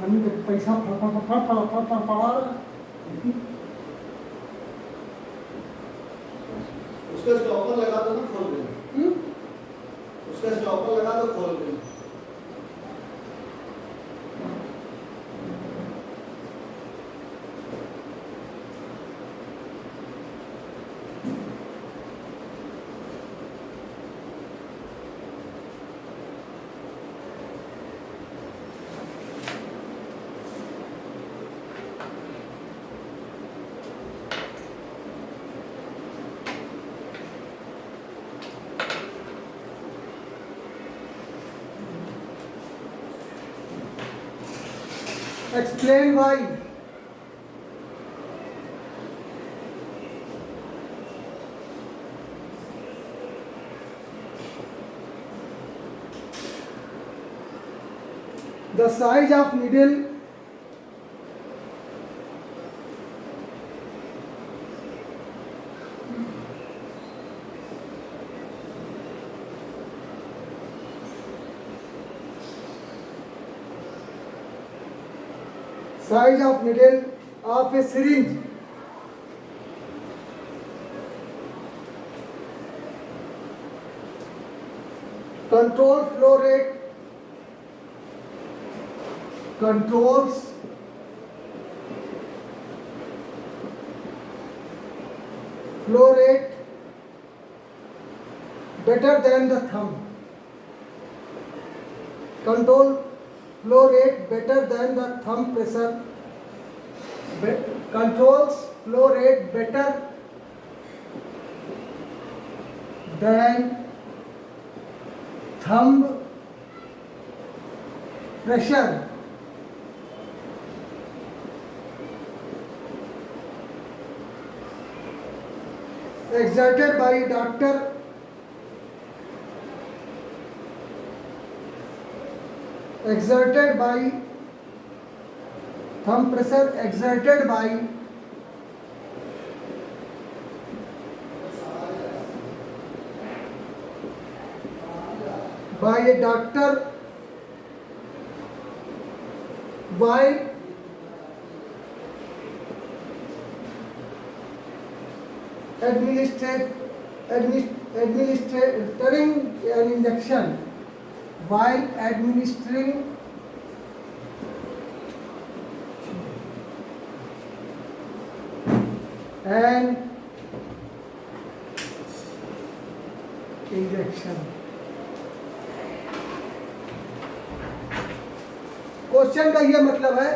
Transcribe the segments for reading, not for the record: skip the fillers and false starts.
हम पैसा पड़ा उसका स्टॉपर लगा दो ना, खोल दे। उसका स्टॉपर लगा दो, खोल दे। Explain why. The size of needle of a syringe control flow rate controls flow rate better than the thumb. Control flow rate better than the thumb pressure. Controls flow rate better than thumb pressure. Exerted by doctor exerted by thumb pressure exerted by a doctor while administering an injection while administering an injection. Question का ये मतलब है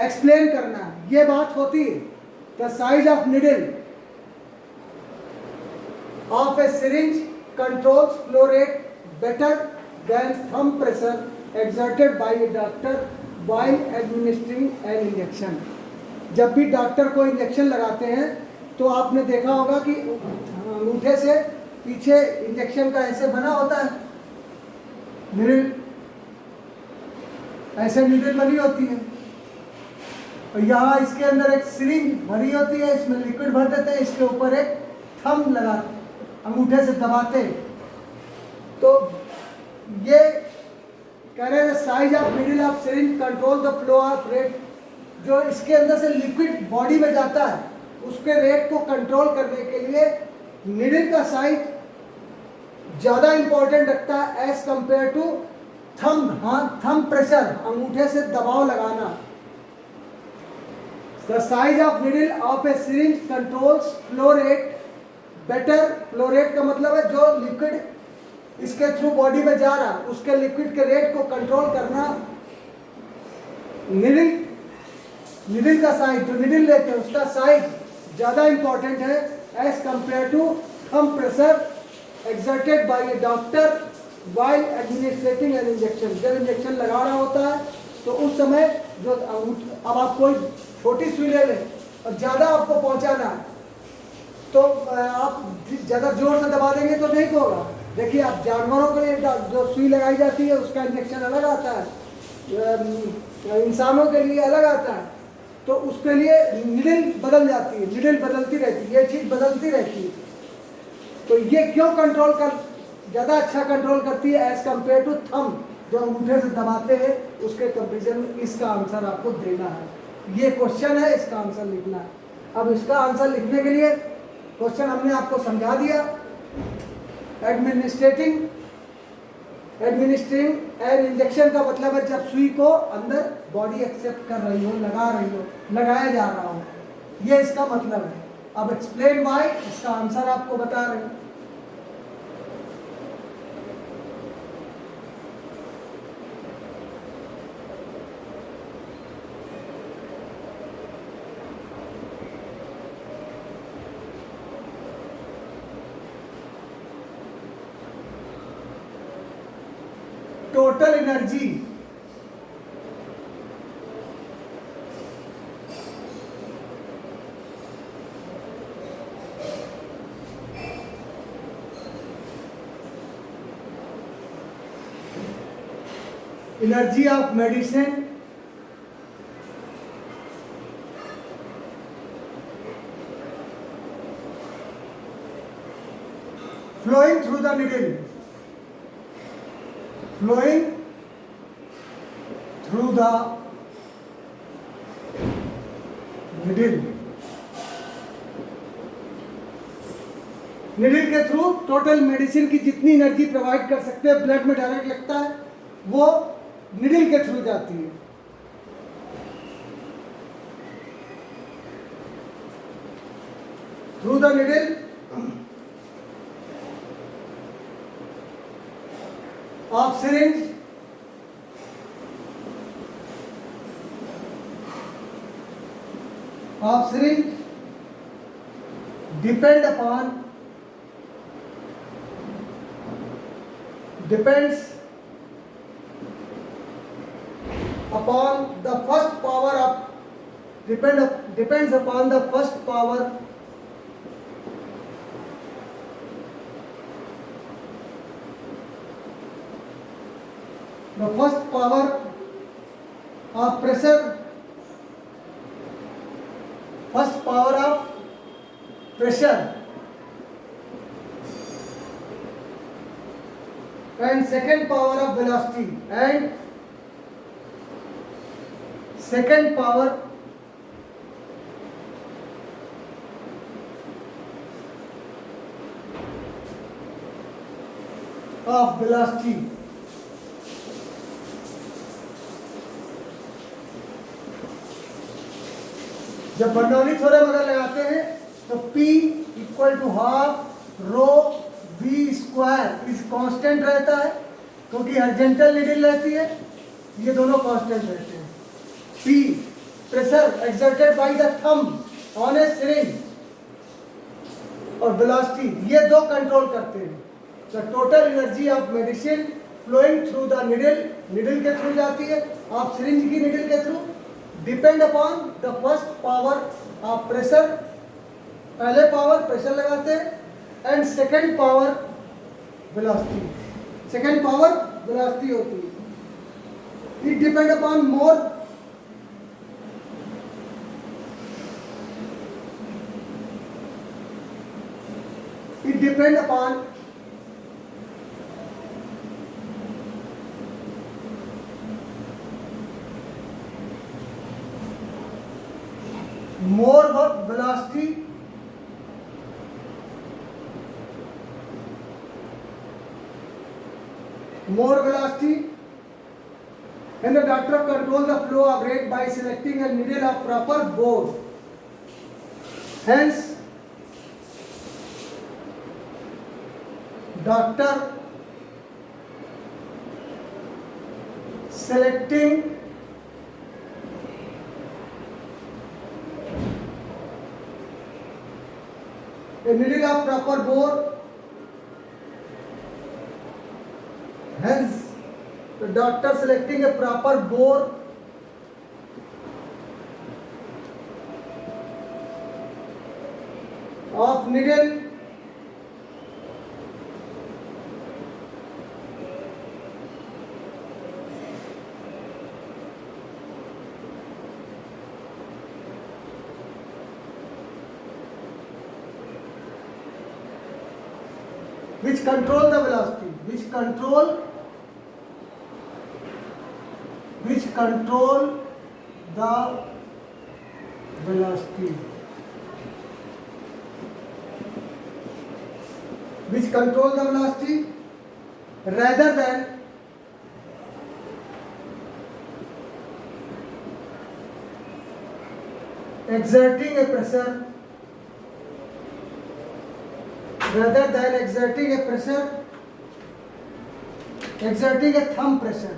explain करना, ये बात होती है the size of needle of A syringe controls flow rate better than thumb pressure exerted by a doctor while administering N injection. जब भी डॉक्टर को इंजेक्शन लगाते हैं तो आपने देखा होगा कि अंगूठे से पीछे इंजेक्शन का ऐसे बना होता है निडल, ऐसे निडल बनी होती है और यहाँ इसके अंदर एक सिरिंज भरी होती है, इसमें लिक्विड भर देते हैं, इसके ऊपर एक थंब लगाते अंगूठे से दबाते. तो ये कह रहे हैं size of needle of syringe control the flow of rate. जो इसके अंदर से लिक्विड बॉडी में जाता है उसके रेट को कंट्रोल करने के लिए निडल का साइज ज़्यादा इंपॉर्टेंट रखता है एज कंपेयर टू थंब. हाँ, थंब प्रेशर, अंगूठे से दबाव लगाना. The size of needle of A syringe controls flow rate better. Flow rate का मतलब है जो लिक्विड इसके थ्रू बॉडी में जा रहा उसके लिक्विड के रेट को कंट्रोल करना. निडल का साइज, जो निडल लेते हैं उसका साइज ज़्यादा इंपॉर्टेंट है as compare to thumb pressure exerted by a doctor while administrating an injection. जब इंजेक्शन लगा रहा होता है तो उस समय जो अब आप कोई छोटी सुई ले लें और ज़्यादा आपको पहुंचाना है तो आप ज़्यादा जोर से दबा देंगे तो नहीं होगा. देखिए, आप जानवरों के लिए जो सुई लगाई जाती है उसका इंजेक्शन अलग आता है, इंसानों के लिए अलग आता है, तो उसके लिए निडल बदल जाती है, निडल बदलती रहती है, ये चीज़ बदलती रहती है. तो ये क्यों कंट्रोल कर ज़्यादा अच्छा कंट्रोल करती है एज कंपेयर टू थंब. जो अंगूठे से दबाते हैं उसके कंपेरिजन में इसका आंसर आपको देना है। ये क्वेश्चन है, इसका आंसर लिखना है। अब इसका आंसर लिखने के लिए क्वेश्चन हमने आपको समझा दिया। एडमिनिस्ट्रिंग एन इंजेक्शन का मतलब है जब सुई को अंदर बॉडी एक्सेप्ट कर रही हो, लगा रही हो, लगाया जा रहा हो, ये इसका मतलब है। अब एक्सप्लेन व्हाई, इसका आंसर आपको बता रहे हैं। Total energy of medicine flowing through the needle, flowing through the needle, needle के थ्रू टोटल मेडिसिन की जितनी एनर्जी प्रोवाइड कर सकते हैं, ब्लड में डायरेक्ट लगता है, वो निडिल के थ्रू जाती है। Through the needle of syringe depends upon the first power depends upon the first power of pressure, first power of pressure, and second power of velocity, and second power of velocity. जब Bernoulli theorem अगर लगाते हैं तो P equal to half rho V square is constant रहता है, क्योंकि horizontal needle रहती है, ये दोनों कांस्टेंट रहते हैं। P pressure exerted by the thumb on a syringe और वेलोसिटी, ये दो कंट्रोल करते हैं। The total energy of medicine flowing through the needle के थ्रू जाती है, ऑफ सिरिंज की निडल के थ्रू, depend upon the first power of pressure, पहले पावर प्रेशर लगाते हैं, and second power velocity, second power velocity होती है। It depend upon more velocity and the doctor control the flow of rate by selecting a needle of proper bore. Hence doctor selecting a needle of proper bore, hence the doctor selecting a proper bore of needle which control the velocity, which control which control the velocity, which control the velocity rather than exerting a pressure, exerting a thumb pressure.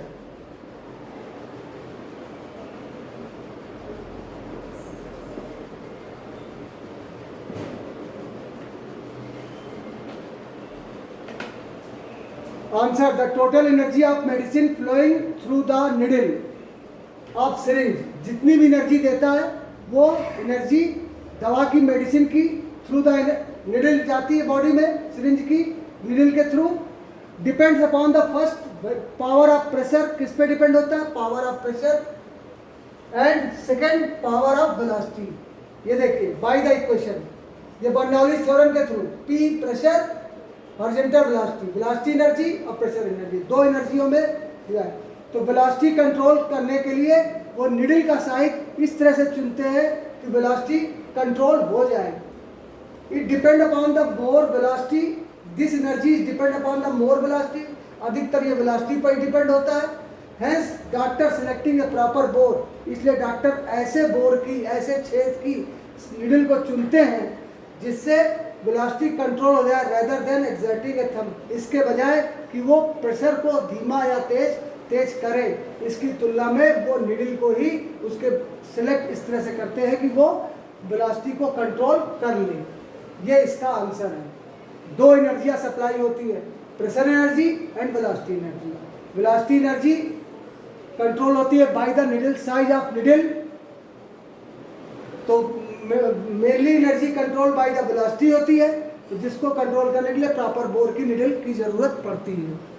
Answer: the total energy of medicine flowing through the needle of syringe. जितनी भी energy देता है वो energy दवा की, medicine की through the needle जाती है बॉडी में, सिरिंज की निडल के through. Depends upon the first power of pressure. किस पे डिपेंड होता है? Power of pressure. And second power of velocity. ये देखिए बाय द इक्वेशन, ये बर्नौलीज थ्योरम के through. P pressure, horizontal velocity, velocity energy और प्रेशर एनर्जी, दो एनर्जियों में दिया है. तो वेलोसिटी कंट्रोल करने के लिए वो निडल का साइड इस तरह से चुनते हैं कि वेलोसिटी कंट्रोल हो जाए. It depend upon the more velocity, this energy is depend upon the more velocity. अधिकतर ये वेलोसिटी पर डिपेंड होता है. हेंस डॉक्टर सिलेक्टिंग ए प्रॉपर बोर, इसलिए डॉक्टर ऐसे बोर की, ऐसे छेद की निडल को चुनते हैं जिससे वेलोसिटी कंट्रोल हो जाए रेदर देन एक्सर्टिंग ए थंब. इसके बजाय कि वो प्रेशर को धीमा या तेज करें, इसकी तुलना में वो निडल को ही उसके सिलेक्ट इस तरह से करते हैं कि वो वेलोसिटी को कंट्रोल कर ले. ये इसका आंसर है. दो एनर्जियां सप्लाई होती है, pressure energy and velocity energy. Velocity energy control होती है by the needle size of needle. तो mainly energy control by the velocity होती है, तो जिसको कंट्रोल करने के लिए प्रॉपर बोर की निडल की जरूरत पड़ती है.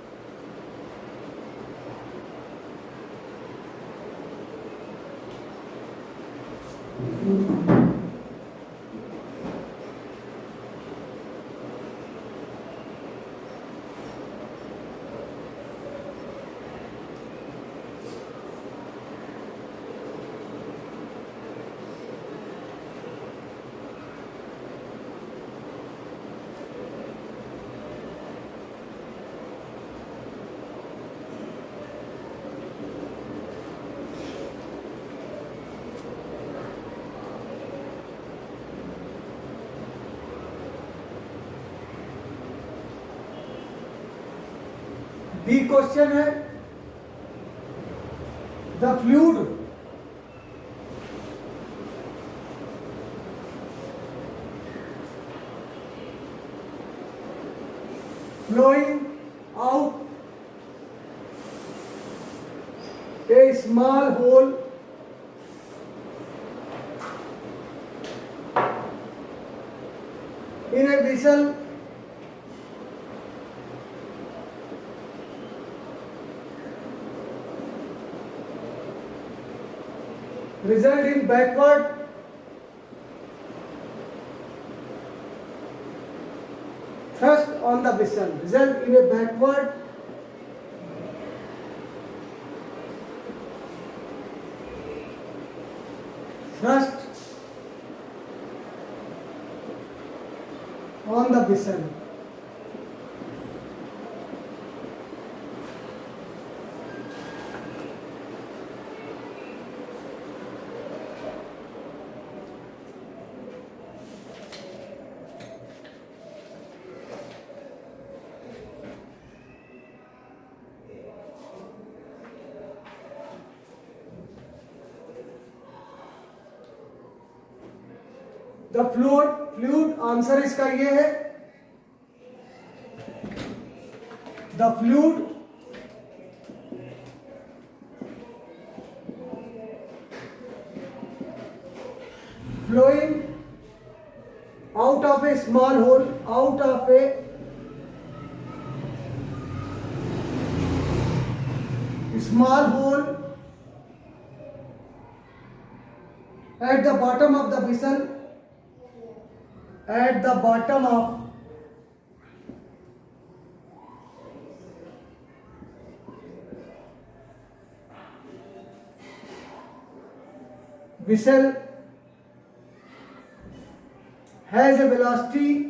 बी क्वेश्चन है, the fluid flowing out a small hole in a vessel result in backward thrust on the vessel, result in a backward thrust on the vessel. The fluid answer इसका ये है, the fluid flowing out of a small hole, out of a small hole at the bottom of the vessel, at the bottom of vessel has a velocity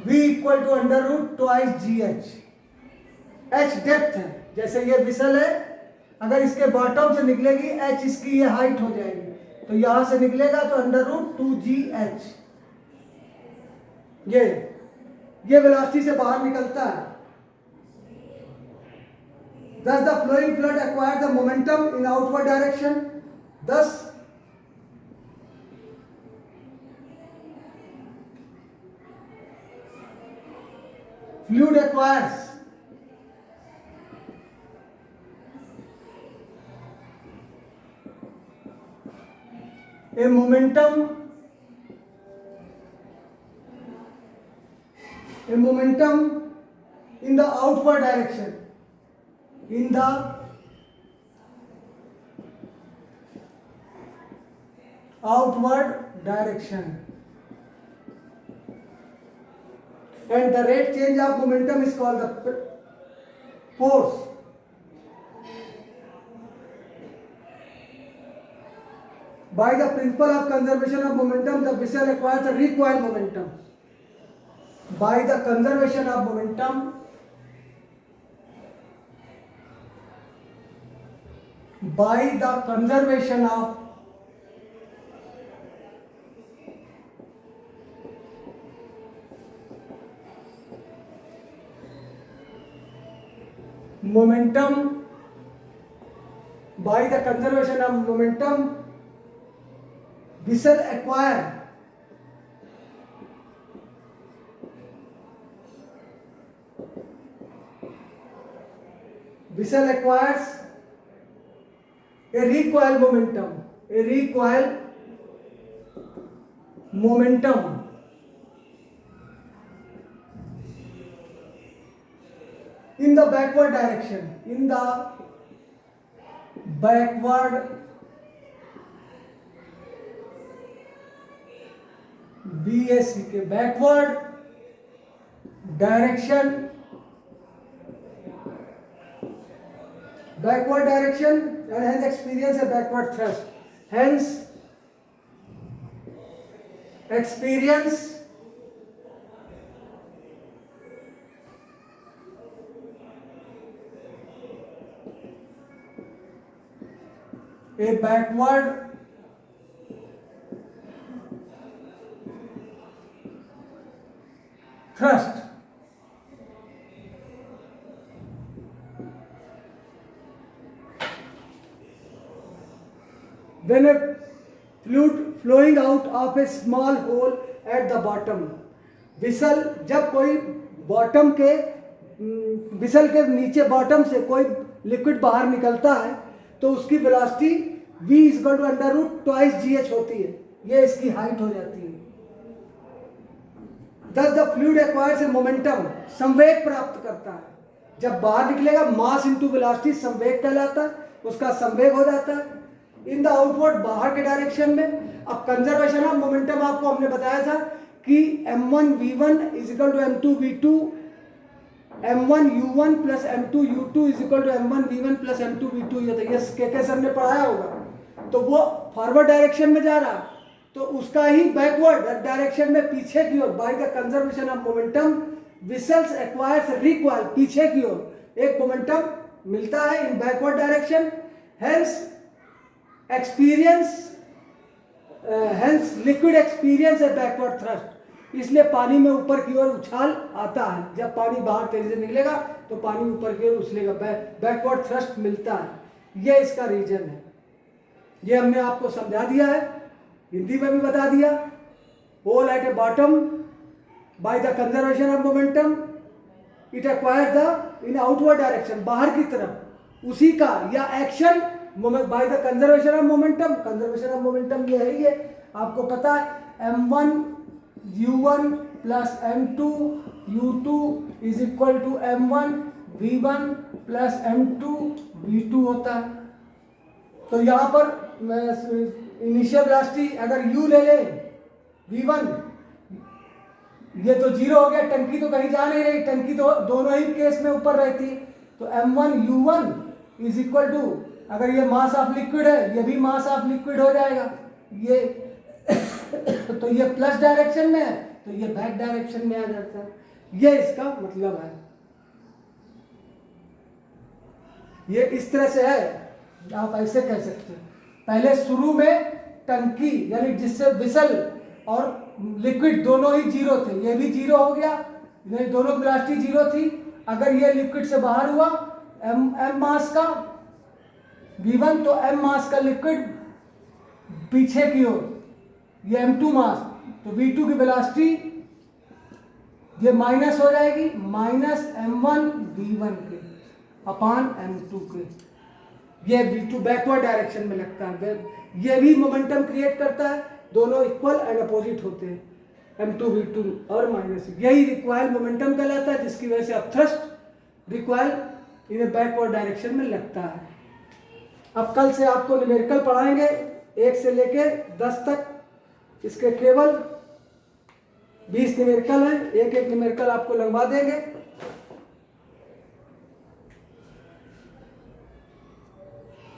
v equal to under root twice g h. H depth है, जैसे ये whistle है, अगर इसके bottom से निकलेगी H, इसकी ये हाइट हो जाएगी, तो यहां से निकलेगा तो अंडर रूट 2gh। ये वेलोसिटी से बाहर निकलता है। Thus the flowing fluid acquires the momentum in outward direction. Thus fluid acquires a momentum in the outward direction. In the outward direction, and the rate change of momentum is called the force. By the principle of conservation of momentum, the vessel acquires the recoil momentum. By the conservation of momentum, vessel acquires a recoil momentum in the backward direction, BACK, backward direction, and hence experience a backward thrust. Hence experience a backward thrust. When a fluid flowing out of a small hole at the bottom, whistle जब कोई bottom के whistle के नीचे bottom से कोई liquid बाहर निकलता है तो उसकी velocity v equal to under root twice gh होती है, ये इसकी हाइट हो जाती है। Thus the fluid acquires a momentum, संवेग प्राप्त करता है। जब बाहर निकलेगा मास इनटू वेलोसिटी संवेग कहलाता है, उसका संवेग हो जाता है इन द आउटवर्ड, बाहर के डायरेक्शन में। अब कंजर्वेशन ऑफ मोमेंटम आपको हमने बताया था कि m1 v1 is equal to m2 v2, m1 u1 plus m2 u2 is equal to m1 v1 plus m2 v2 ये के सर ने पढ़ाया होगा। तो वो फॉरवर्ड डायरेक्शन में जा रहा, तो उसका ही बैकवर्ड डायरेक्शन में पीछे की ओर, by the conservation of momentum vessels acquires recoil, पीछे की ओर एक मोमेंटम मिलता है in backward direction. Hence liquid experience है बैकवर्ड थ्रस्ट, इसलिए पानी में ऊपर की ओर उछाल आता है। जब पानी बाहर तेजी से निकलेगा तो पानी ऊपर की ओर उछलेगा, बैकवर्ड थ्रस्ट मिलता है। ये इसका रीजन है। ये हमने आपको समझा दिया है, हिंदी में भी बता दिया। Hole at a bottom by the conservation of momentum it acquires the in outward direction, बाहर की तरफ, उसी का या action by the conservation of momentum. Conservation of momentum ये है, ये आपको पता है m1 u1 plus m2 u2 is equal to m1 v1 plus m2 v2 होता है। तो यहाँ पर इनिशियल वेलोसिटी अगर u ले लें v1, ये तो जीरो हो गया, टंकी तो कहीं जा नहीं रही, टंकी तो दोनों ही केस में ऊपर रहती है। तो m1u1 इज इक्वल टू, अगर ये मास ऑफ लिक्विड है, ये भी मास ऑफ लिक्विड हो जाएगा, ये तो ये प्लस डायरेक्शन में है, तो ये बैक डायरेक्शन में आ जाता है। ये इसका मतलब है, ये इस तरह से है, आप ऐसे कह सकते हैं। पहले शुरू में टंकी यानी जिससे विसल और लिक्विड दोनों ही जीरो थे, ये भी जीरो हो गया, नहीं दोनों की वेलोसिटी जीरो थी। अगर ये लिक्विड से बाहर हुआ m मास का v1, तो m मास का लिक्विड पीछे की ओर, ये m2 मास, तो v2 की वेलोसिटी ये माइनस हो जाएगी, माइनस m1 v1 के अपान m2 के। ये v2 बैकवर्ड डायरेक्शन में लगता है, ये भी मोमेंटम क्रिएट करता है, दोनों इक्वल एंड अपोजिट होते हैं, m2 v2 और माइनस, यही रिक्वायल मोमेंटम कहलाता है, जिसकी वजह से अब थ्रस्ट रिक्वायल इन्हें बैकवर्ड डायरेक्शन में लगता है। अब कल से आपको न्यूमेरिकल पढ़ाएंगे 1 से लेके 10 तक, इसके केवल 20 न्यूमेरिकल हैं, एक एक न्यूमेरिकल आपको लगवा देंगे।